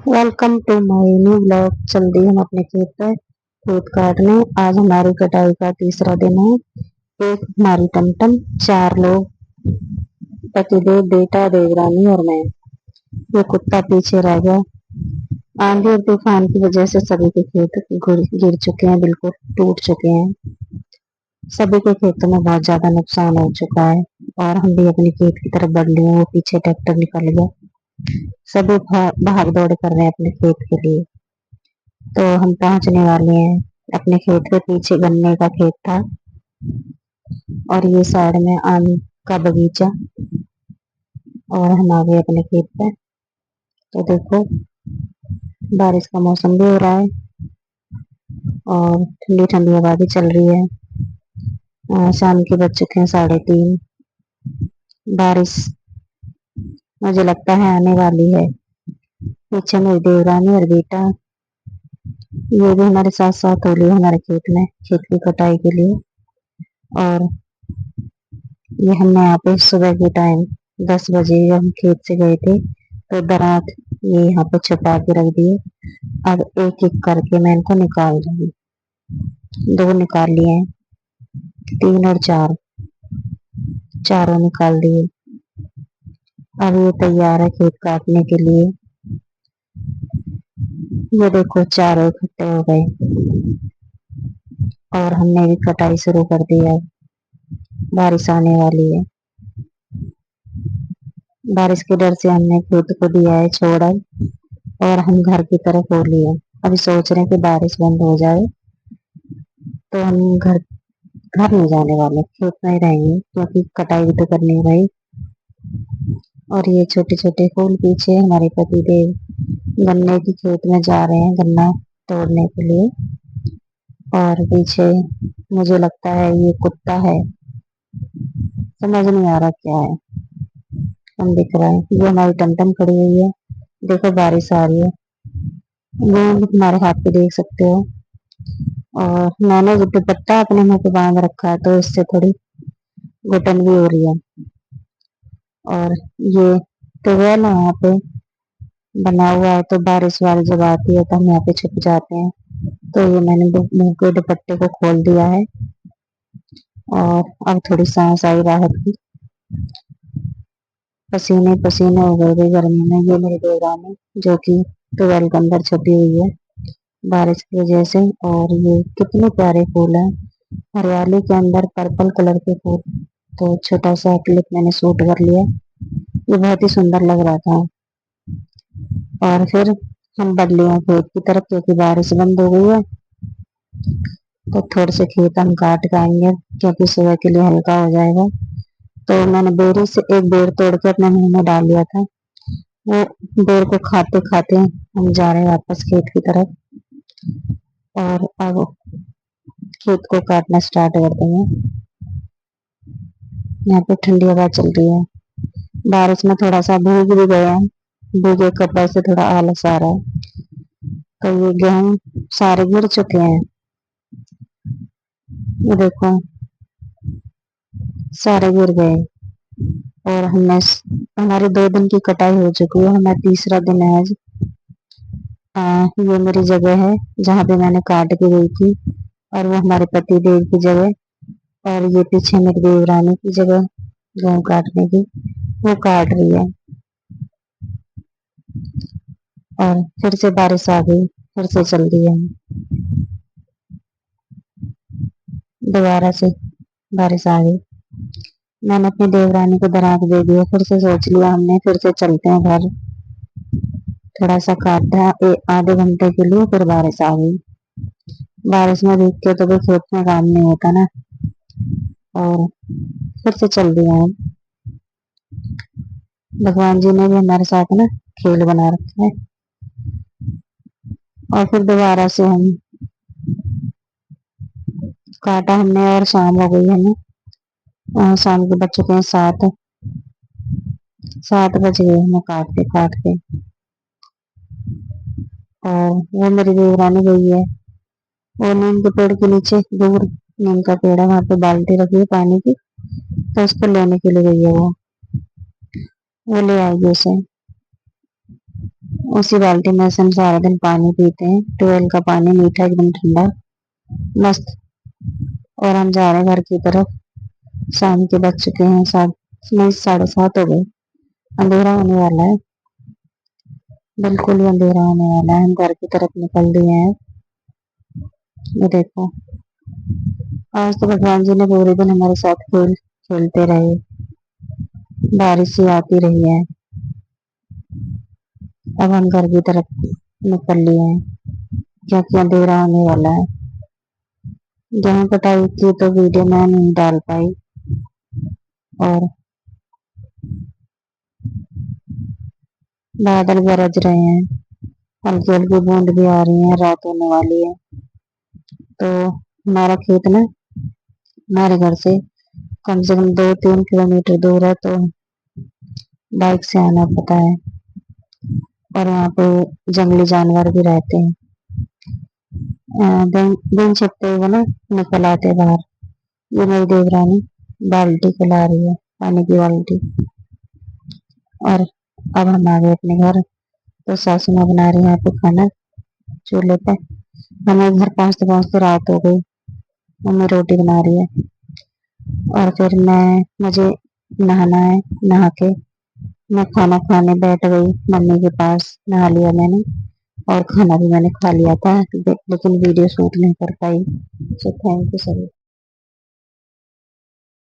Welcome to my new blog. चल दी हम अपने खेत पर खेत काटने। आज हमारी कटाई का तीसरा दिन है। एक हमारी टमटम, चार लोग, पतिदेव, बेटा, देवरानी और मैं। ये कुत्ता पीछे रह गया। आंधी और तूफान की वजह से सभी के खेत गिर चुके हैं, बिल्कुल टूट चुके हैं। सभी के खेतों में बहुत ज्यादा नुकसान हो चुका है और हम भी अपने खेत की तरफ बढ़ लिए। वो पीछे ट्रैक्टर निकल गया। सभी भाग दौड़ कर रहे हैं अपने खेत के लिए। तो हम पहुंचने वाले हैं अपने खेत के पीछे। गन्ने का खेत था और ये साइड में आम का बगीचा। और हम आ गए अपने खेत पे। तो देखो, बारिश का मौसम भी हो रहा है और ठंडी ठंडी हवा भी चल रही है। शाम के बज चुके हैं 3:30। बारिश मुझे लगता है आने वाली है। पीछे मेरी देवरानी और बेटा, ये भी हमारे साथ साथ हो लिए हमारे खेत में, खेत की कटाई के लिए। और ये हमने यहाँ पे सुबह के टाइम 10 बजे हम खेत से गए थे तो दरात ये यहाँ पे छुपा के रख दिए। अब एक एक करके मैं इनको निकाल दूंगी। 2 निकाल लिए हैं, 3 और 4, चारों निकाल दिए। अब ये तैयार है खेत काटने के लिए। ये देखो, चारों इकट्ठे हो गए और हमने भी कटाई शुरू कर दी है। बारिश आने वाली है। बारिश के डर से हमने खेत को दिया है छोड़ा और हम घर की तरफ हो लिए। अभी सोच रहे हैं कि बारिश बंद हो जाए तो हम घर घर नहीं जाने वाले, खेत में ही रहेंगे क्योंकि कटाई भी तो करनी है भाई। और ये छोटे छोटे फूल, पीछे हमारे पति देव गन्ने की खेत में जा रहे हैं गन्ना तोड़ने के लिए। और पीछे मुझे लगता है ये कुत्ता है, समझ नहीं आ रहा क्या है। हम दिख रहा है। ये हमारी टमटम खड़ी हुई है। देखो, बारिश आ रही है। ये तुम्हारे हाथ पे देख सकते हो। और मैंने जो दुपट्टा अपने मुंह पे बांध रखा है तो इससे थोड़ी घुटन भी हो रही है। और ये टुवेल यहाँ पे बना हुआ है तो बारिश वारिश जब आती है तो हम यहाँ पे छुप जाते हैं। तो ये मैंने मुंह के दुपट्टे को खोल दिया है और अब थोड़ी सांस आई राहत की। पसीने पसीने हो गए थे गर्मी में। ये मेरी देवरानी जो कि टुवेल के अंदर छुपी हुई है बारिश की वजह से। और ये कितने प्यारे फूल हैं, हरियाली के अंदर पर्पल कलर के फूल। तो छोटा सा क्लिप मैंने शूट कर लिया। ये बहुत ही सुंदर लग रहा था। और फिर हम बढ़ लिए खेत की तरफ क्योंकि बारिश बंद हो गई है। तो थोड़े से खेत हम काट के आएंगे क्योंकि सुबह के लिए हल्का हो जाएगा। तो मैंने बेरी से एक बेर तोड़ के अपने मुंह में डाल लिया था। वो बेर को खाते खाते हम जा रहे हैं वापस खेत की तरफ। और अब खेत को काटना स्टार्ट कर देंगे। यहाँ पे ठंडी हवा चल रही है। बारिश में थोड़ा सा भीग भी गया, भीगे कपड़े से थोड़ा आलस आ रहा है। तो ये गेहूं सारे गिर चुके हैं। ये देखो, सारे गिर गए। और हमारे 2 दिन की कटाई हो चुकी है। हमारा तीसरा दिन है आज। ये मेरी जगह है जहाँ पे मैंने काट के गई थी और वो हमारे पति देव की जगह। और ये पीछे मेरी देवरानी की जगह गेहूं काटने की, वो काट रही है। और फिर से बारिश आ गई, फिर से चल दी है। दोबारा से बारिश आ गई। मैंने अपनी देवरानी को दराक दे दिया। फिर से सोच लिया हमने, फिर से चलते हैं घर। थोड़ा सा काटा आधे घंटे के लिए, फिर बारिश आ गई। बारिश में भीग के तो कोई खेत में काम नहीं होता ना। और फिर से चल दिया है। भगवान जी ने भी हमारे साथ ना खेल बना रखा है। और फिर दोबारा से हम काटा हमने और शाम हो गई हमें। शाम के बज चुके हैं 7। 7 बज गए हमें काटते काटते। और वो मेरी देवरानी गई है वो नीम के पेड़ के नीचे, दूर नीम का पेड़ है, वहां पे बाल्टी रखी है पानी की, तो उसको लेने के लिए गई है। वो ले आएगी उसे। उसी बाल्टी में से हम सारा दिन पानी पीते हैं। ट्यूबवेल का पानी मीठा, एकदम ठंडा, मस्त। और हम जा रहे हैं घर की तरफ। शाम के बज चुके हैं 7:30 हो गए। अंधेरा होने वाला है, बिल्कुल ही अंधेरा होने वाला है। हम घर की तरफ निकल दिए हैं। ये देखो, आज तो भगवान जी ने पूरे दिन हमारे साथ खेलते रहे। बारिश ही आती रही है। अब हम घर की तरफ निकल लिए हैं क्योंकि अंधेरा होने वाला है। गेहूं कटाई की तो वीडियो मैं नहीं डाल पाई, और बादल गरज रहे हैं, हल्की हल्की बूंद भी आ रही है, रात होने वाली है। तो हमारा खेत ना हमारे घर से कम 2-3 किलोमीटर दूर है, तो बाइक से आना पड़ता है। और यहाँ पे जंगली जानवर भी रहते हैं। दिन छिपते हुए ना निकल आते बाहर। ये मेरी देवरानी बाल्टी को ला रही है, पानी की बाल्टी। और अब हम आ गए अपने घर। तो सासू माँ बना रही है यहाँ पे खाना चूल्हे पे। हमें घर पहुँचते पहुँचते रात हो गई। मम्मी रोटी बना रही है, और फिर मुझे नहाना है। नहा के मैं खाना खाने बैठ गई मम्मी के पास। नहा लिया मैंने, और खाना भी मैंने खा लिया था, लेकिन वीडियो शूट नहीं कर पाई। सो थैंक यू सभी।